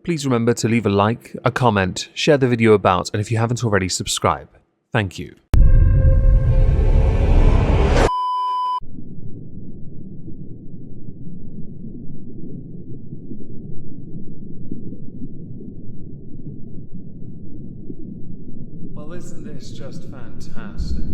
please remember to leave a like, a comment, share the video about, and if you haven't already, subscribe. Thank you. Well, isn't this just fantastic?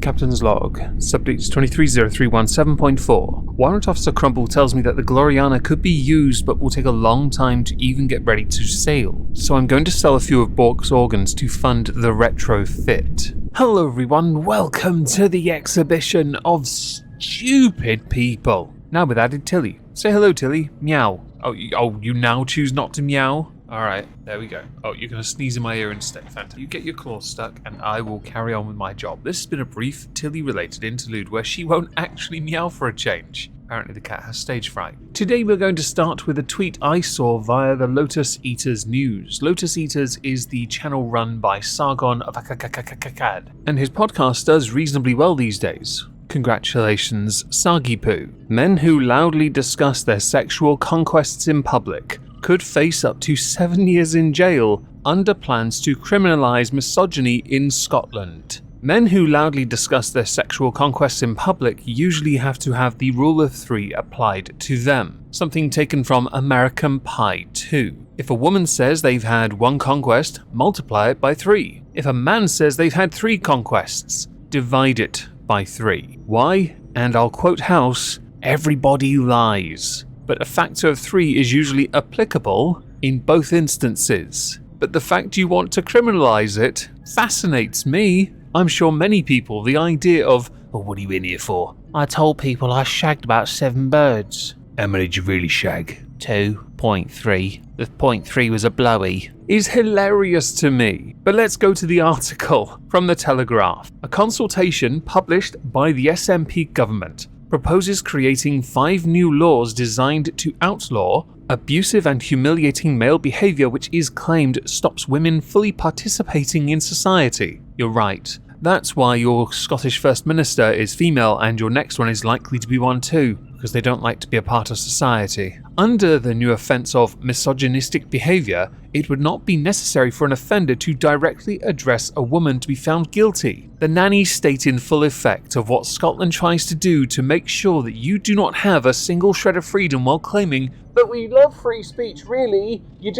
Captain's log, subject 230317.4. Warrant Officer Crumble tells me that the Gloriana could be used but will take a long time to even get ready to sail, so I'm going to sell a few of Bork's organs to fund the retrofit. Hello everyone, welcome to the exhibition of stupid people. Now with added Tilly. Say hello Tilly, meow. Oh, you now choose not to meow? Alright, there we go. Oh, you're going to sneeze in my ear instead. Fantastic. You get your claws stuck and I will carry on with my job. This has been a brief Tilly-related interlude where she won't actually meow for a change. Apparently the cat has stage fright. Today we're going to start with a tweet I saw via the Lotus Eaters News. Lotus Eaters is the channel run by Sargon of Akakakakakad, and his podcast does reasonably well these days. Congratulations, Sargipu. Men who loudly discuss their sexual conquests in public could face up to 7 years in jail under plans to criminalise misogyny in Scotland. Men who loudly discuss their sexual conquests in public usually have to have the rule of 3 applied to them, something taken from American Pie 2. If a woman says they've had 1 conquest, multiply it by 3. If a man says they've had 3 conquests, divide it by 3. Why? And I'll quote House, everybody lies. But a factor of 3 is usually applicable in both instances. But the fact you want to criminalise it fascinates me. I'm sure many people, the idea of, oh, what are you in here for? I told people I shagged about 7 birds. How many did you really shag? 2.3. The 0.3 was a blowy. Is hilarious to me. But let's go to the article from the Telegraph. A consultation published by the SNP government proposes creating 5 new laws designed to outlaw abusive and humiliating male behaviour which is claimed stops women fully participating in society. You're right. That's why your Scottish First Minister is female and your next one is likely to be one too, because they don't like to be a part of society. Under the new offence of misogynistic behaviour, it would not be necessary for an offender to directly address a woman to be found guilty. The nannies state in full effect of what Scotland tries to do to make sure that you do not have a single shred of freedom while claiming, but we love free speech, really, you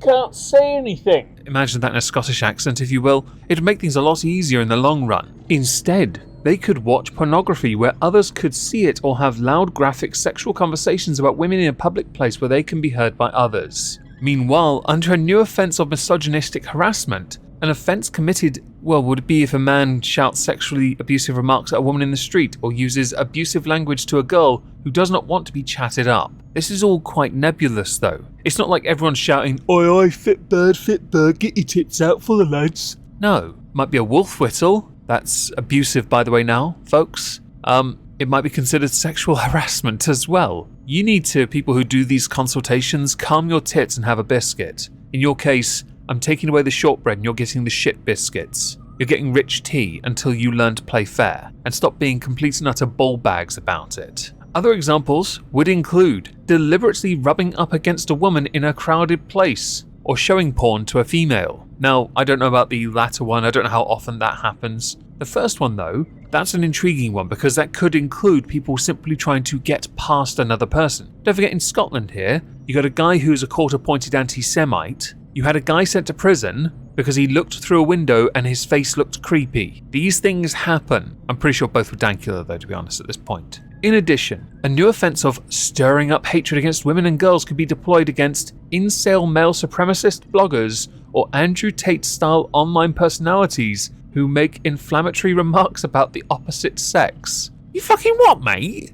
can't say anything. Imagine that in a Scottish accent, if you will. It'd make things a lot easier in the long run. Instead, they could watch pornography where others could see it or have loud graphic sexual conversations about women in a public place where they can be heard by others. Meanwhile, under a new offence of misogynistic harassment, an offence committed, would it be if a man shouts sexually abusive remarks at a woman in the street or uses abusive language to a girl who does not want to be chatted up? This is all quite nebulous though. It's not like everyone's shouting, oi oi, fit bird, get your tits out for the lads. No, might be a wolf whistle. That's abusive, by the way, now, folks. It might be considered sexual harassment as well. You need to, people who do these consultations, calm your tits and have a biscuit. In your case, I'm taking away the shortbread and you're getting the shit biscuits. You're getting rich tea until you learn to play fair and stop being complete and utter ball bags about it. Other examples would include deliberately rubbing up against a woman in a crowded place or showing porn to a female. Now, I don't know about the latter one, I don't know how often that happens. The first one though, that's an intriguing one because that could include people simply trying to get past another person. Don't forget in Scotland here, you got a guy who's a court-appointed anti-Semite. You had a guy sent to prison because he looked through a window and his face looked creepy. These things happen. I'm pretty sure both were Dankula though, to be honest at this point. In addition, a new offence of stirring up hatred against women and girls could be deployed against incel male supremacist bloggers or Andrew Tate-style online personalities who make inflammatory remarks about the opposite sex. You fucking what, mate?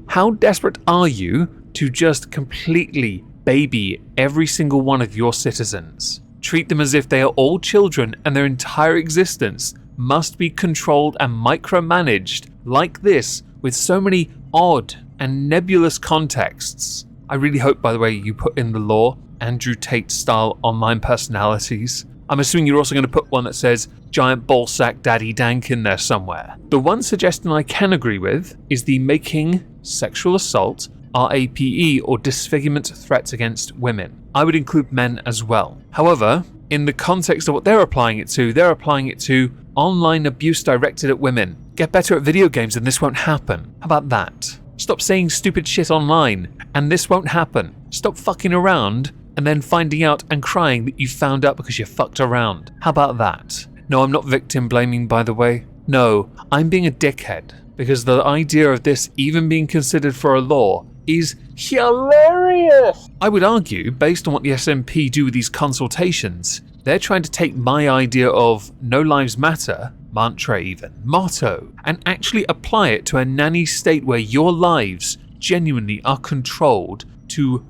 How desperate are you to just completely baby every single one of your citizens? Treat them as if they are all children and their entire existence must be controlled and micromanaged like this with so many odd and nebulous contexts. I really hope, by the way, you put in the law Andrew Tate-style online personalities. I'm assuming you're also going to put one that says giant ballsack daddy dank in there somewhere. The one suggestion I can agree with is the making sexual assault RAPE or disfigurement threats against women. I would include men as well. However, in the context of what they're applying it to online abuse directed at women. Get better at video games and this won't happen. How about that? Stop saying stupid shit online and this won't happen. Stop fucking around and then finding out and crying that you found out because you fucked around. How about that? No, I'm not victim blaming, by the way. No, I'm being a dickhead because the idea of this even being considered for a law is hilarious. I would argue, based on what the SNP do with these consultations, they're trying to take my idea of no lives matter, mantra even, motto, and actually apply it to a nanny state where your lives genuinely are controlled to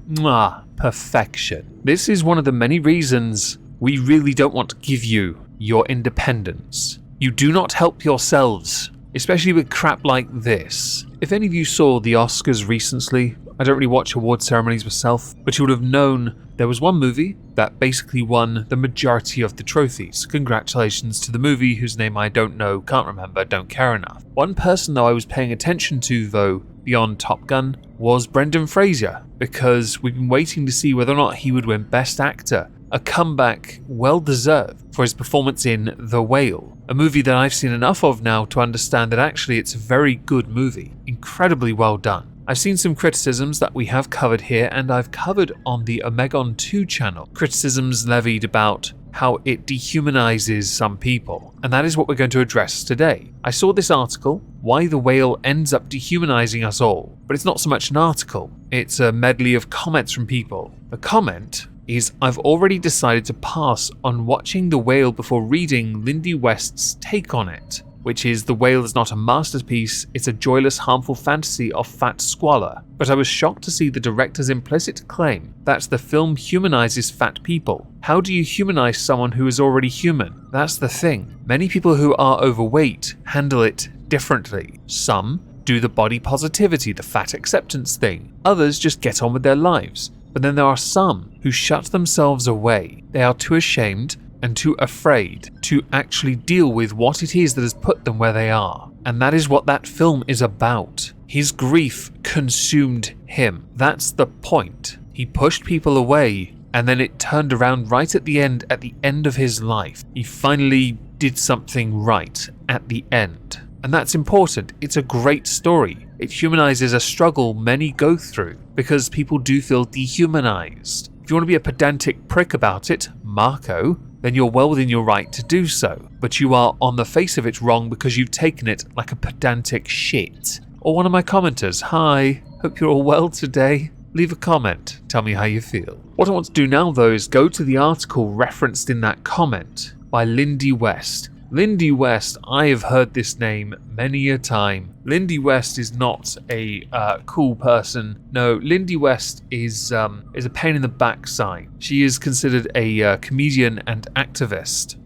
perfection. This is one of the many reasons we really don't want to give you your independence. You do not help yourselves, especially with crap like this. If any of you saw the Oscars recently, I don't really watch award ceremonies myself, but you would have known there was one movie that basically won the majority of the trophies. Congratulations to the movie whose name I don't know, can't remember, don't care enough. One person though I was paying attention to though, beyond Top Gun, was Brendan Fraser, because we've been waiting to see whether or not he would win Best Actor. A comeback well deserved for his performance in The Whale, a movie that I've seen enough of now to understand that actually it's a very good movie, incredibly well done. I've seen some criticisms that we have covered here, and I've covered on the Omegon 2 channel, criticisms levied about how it dehumanizes some people, and that is what we're going to address today. I saw this article, Why the Whale Ends Up Dehumanizing Us All, but it's not so much an article, it's a medley of comments from people. The comment is, I've already decided to pass on watching The Whale before reading Lindy West's take on it, which is The Whale is not a masterpiece, it's a joyless, harmful fantasy of fat squalor. But I was shocked to see the director's implicit claim that the film humanizes fat people. How do you humanize someone who is already human? That's the thing. Many people who are overweight handle it differently. Some do the body positivity, the fat acceptance thing. Others just get on with their lives. But then there are some who shut themselves away. They are too ashamed and too afraid to actually deal with what it is that has put them where they are. And that is what that film is about. His grief consumed him. That's the point. He pushed people away, and then it turned around right at the end of his life. He finally did something right at the end. And that's important. It's a great story. It humanizes a struggle many go through, because people do feel dehumanized. If you want to be a pedantic prick about it, Marco, then you're well within your right to do so. But you are on the face of it wrong because you've taken it like a pedantic shit. Or one of my commenters, hi, hope you're all well today. Leave a comment, tell me how you feel. What I want to do now though is go to the article referenced in that comment by Lindy West. Lindy West, I have heard this name many a time. Lindy West is not a cool person. No, Lindy West is a pain in the backside. She is considered a comedian and activist.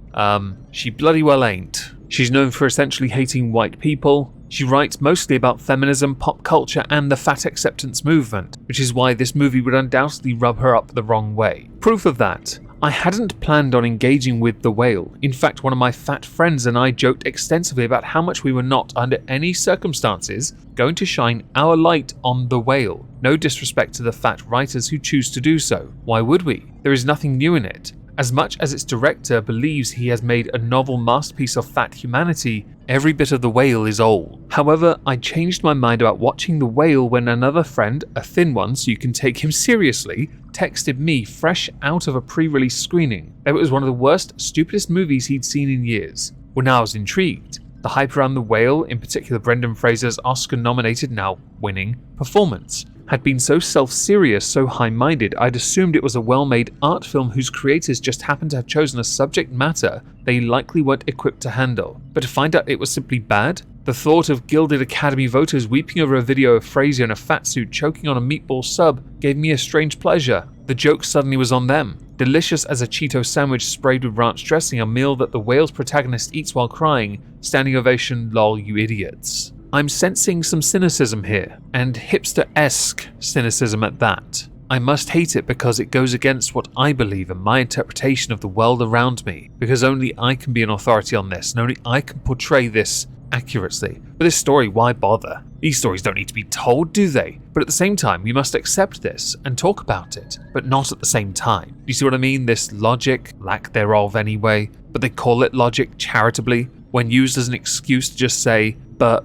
She bloody well ain't. She's known for essentially hating white people. She writes mostly about feminism, pop culture, and the fat acceptance movement, which is why this movie would undoubtedly rub her up the wrong way. Proof of that. I hadn't planned on engaging with The Whale. In fact, one of my fat friends and I joked extensively about how much we were not, under any circumstances, going to shine our light on The Whale. No disrespect to the fat writers who choose to do so. Why would we? There is nothing new in it. As much as its director believes he has made a novel masterpiece of fat humanity, every bit of The Whale is old. However, I changed my mind about watching The Whale when another friend, a thin one so you can take him seriously, texted me fresh out of a pre-release screening that it was one of the worst, stupidest movies he'd seen in years. Well, now I was intrigued. The hype around The Whale, in particular Brendan Fraser's Oscar-nominated, now winning, performance, had been so self-serious, so high-minded, I'd assumed it was a well-made art film whose creators just happened to have chosen a subject matter they likely weren't equipped to handle. But to find out it was simply bad? The thought of gilded Academy voters weeping over a video of Fraser in a fat suit choking on a meatball sub gave me a strange pleasure. The joke suddenly was on them. Delicious as a Cheeto sandwich sprayed with ranch dressing, a meal that The Whale's protagonist eats while crying. Standing ovation, lol, you idiots. I'm sensing some cynicism here, and hipster-esque cynicism at that. I must hate it because it goes against what I believe and my interpretation of the world around me, because only I can be an authority on this, and only I can portray this accurately. With this story, why bother? These stories don't need to be told, do they? But at the same time, we must accept this and talk about it, but not at the same time. Do you see what I mean? This logic, lack thereof anyway, but they call it logic charitably, when used as an excuse to just say, but.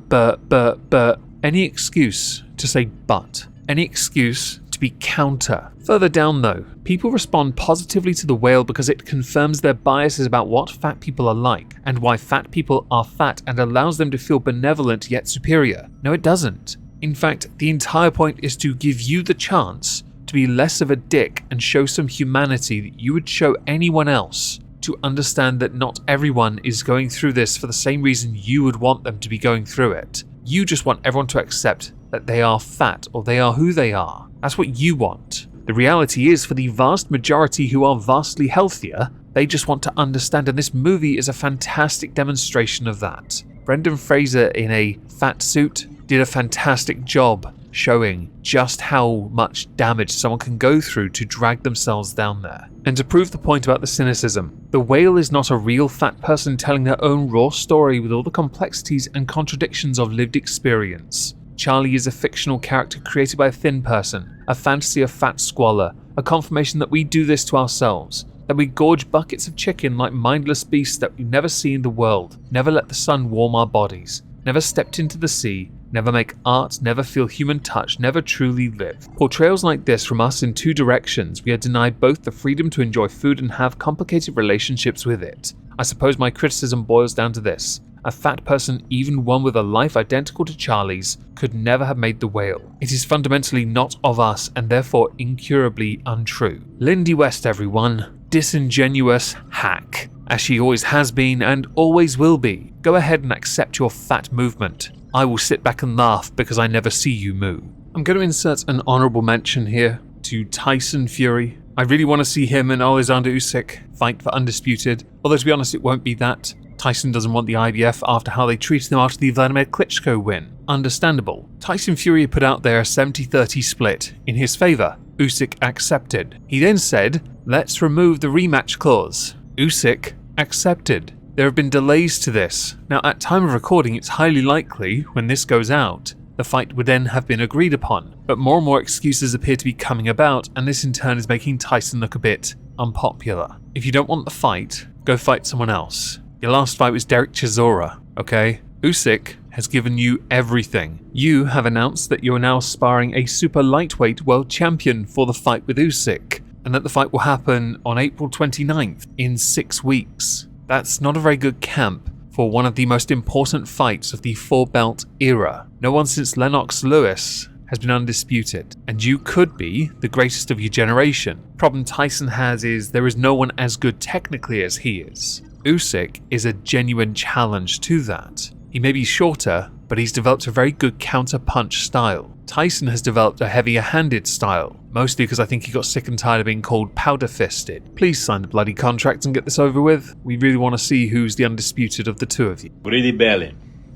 Any excuse to say but. Any excuse to be counter. Further down though, people respond positively to the whale because it confirms their biases about what fat people are like, and why fat people are fat, and allows them to feel benevolent yet superior. No, it doesn't. In fact, the entire point is to give you the chance to be less of a dick and show some humanity that you would show anyone else, to understand that not everyone is going through this for the same reason you would want them to be going through it. You just want everyone to accept that they are fat or they are who they are. That's what you want. The reality is, for the vast majority who are vastly healthier, they just want to understand, and this movie is a fantastic demonstration of that. Brendan Fraser in a fat suit did a fantastic job showing just how much damage someone can go through to drag themselves down there. And to prove the point about the cynicism, the whale is not a real fat person telling their own raw story with all the complexities and contradictions of lived experience. Charlie is a fictional character created by a thin person, a fantasy of fat squalor, a confirmation that we do this to ourselves, that we gorge buckets of chicken like mindless beasts that we never see in the world, never let the sun warm our bodies, never stepped into the sea, never make art, never feel human touch, never truly live. Portrayals like this from us in two directions, we are denied both the freedom to enjoy food and have complicated relationships with it. I suppose my criticism boils down to this. A fat person, even one with a life identical to Charlie's, could never have made the whale. It is fundamentally not of us and therefore incurably untrue. Lindy West, everyone. Disingenuous hack. As she always has been and always will be. Go ahead and accept your fat movement. I will sit back and laugh because I never see you moo. I'm going to insert an honourable mention here to Tyson Fury. I really want to see him and Alexander Usyk fight for Undisputed, although to be honest it won't be that. Tyson doesn't want the IBF after how they treated him after the Vladimir Klitschko win. Understandable. Tyson Fury put out there a 70-30 split in his favour. Usyk accepted. He then said, let's remove the rematch clause. Usyk accepted. There have been delays to this. Now, at time of recording, it's highly likely, when this goes out, the fight would then have been agreed upon. But more and more excuses appear to be coming about, and this in turn is making Tyson look a bit unpopular. If you don't want the fight, go fight someone else. Your last fight was Derek Chisora, okay? Usyk has given you everything. You have announced that you are now sparring a super lightweight world champion for the fight with Usyk, and that the fight will happen on April 29th, in 6 weeks. That's not a very good camp for one of the most important fights of the four-belt era. No one since Lennox Lewis has been undisputed, and you could be the greatest of your generation. Problem Tyson has is there is no one as good technically as he is. Usyk is a genuine challenge to that. He may be shorter, but he's developed a very good counter-punch style. Tyson has developed a heavier-handed style, mostly because I think he got sick and tired of being called powder-fisted. Please sign the bloody contract and get this over with. We really want to see who's the undisputed of the two of you. Greedy belly.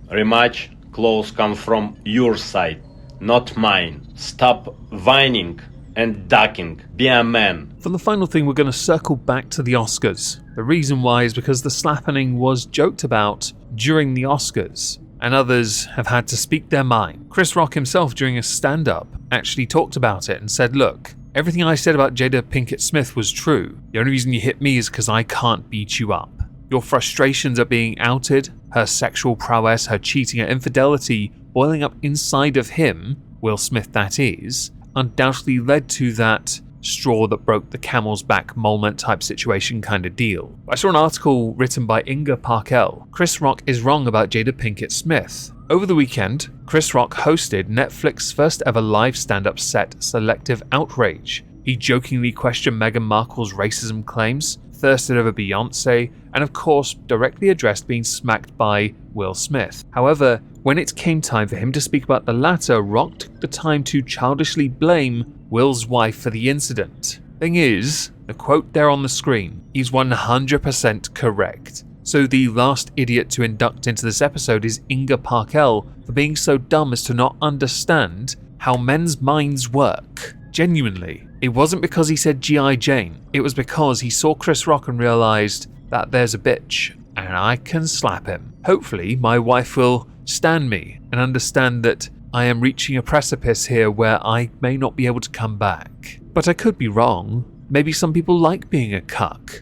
Rematch clause come from your side, not mine. Stop whining and ducking. Be a man. For the final thing, we're going to circle back to the Oscars. The reason why is because the slappening was joked about during the Oscars, and others have had to speak their mind. Chris Rock himself, during a stand-up, actually talked about it and said, look, everything I said about Jada Pinkett Smith was true. The only reason you hit me is because I can't beat you up. Your frustrations are being outed, her sexual prowess, her cheating, her infidelity boiling up inside of him, Will Smith that is, undoubtedly led to that straw that broke the camel's back moment type situation kind of deal. I saw an article written by Inga Parkel. Chris Rock is wrong about Jada Pinkett Smith. Over the weekend, Chris Rock hosted Netflix's first ever live stand-up set, Selective Outrage. He jokingly questioned Meghan Markle's racism claims, thirsted over Beyonce, and of course directly addressed being smacked by Will Smith. However, when it came time for him to speak about the latter, Rock took the time to childishly blame Will's wife for the incident. Thing is, the quote there on the screen is 100% correct. So the last idiot to induct into this episode is Inga Parkel for being so dumb as to not understand how men's minds work. Genuinely. It wasn't because he said G.I. Jane, it was because he saw Chris Rock and realised that there's a bitch and I can slap him. Hopefully my wife will stand me and understand that I am reaching a precipice here where I may not be able to come back. But I could be wrong. Maybe some people like being a cuck.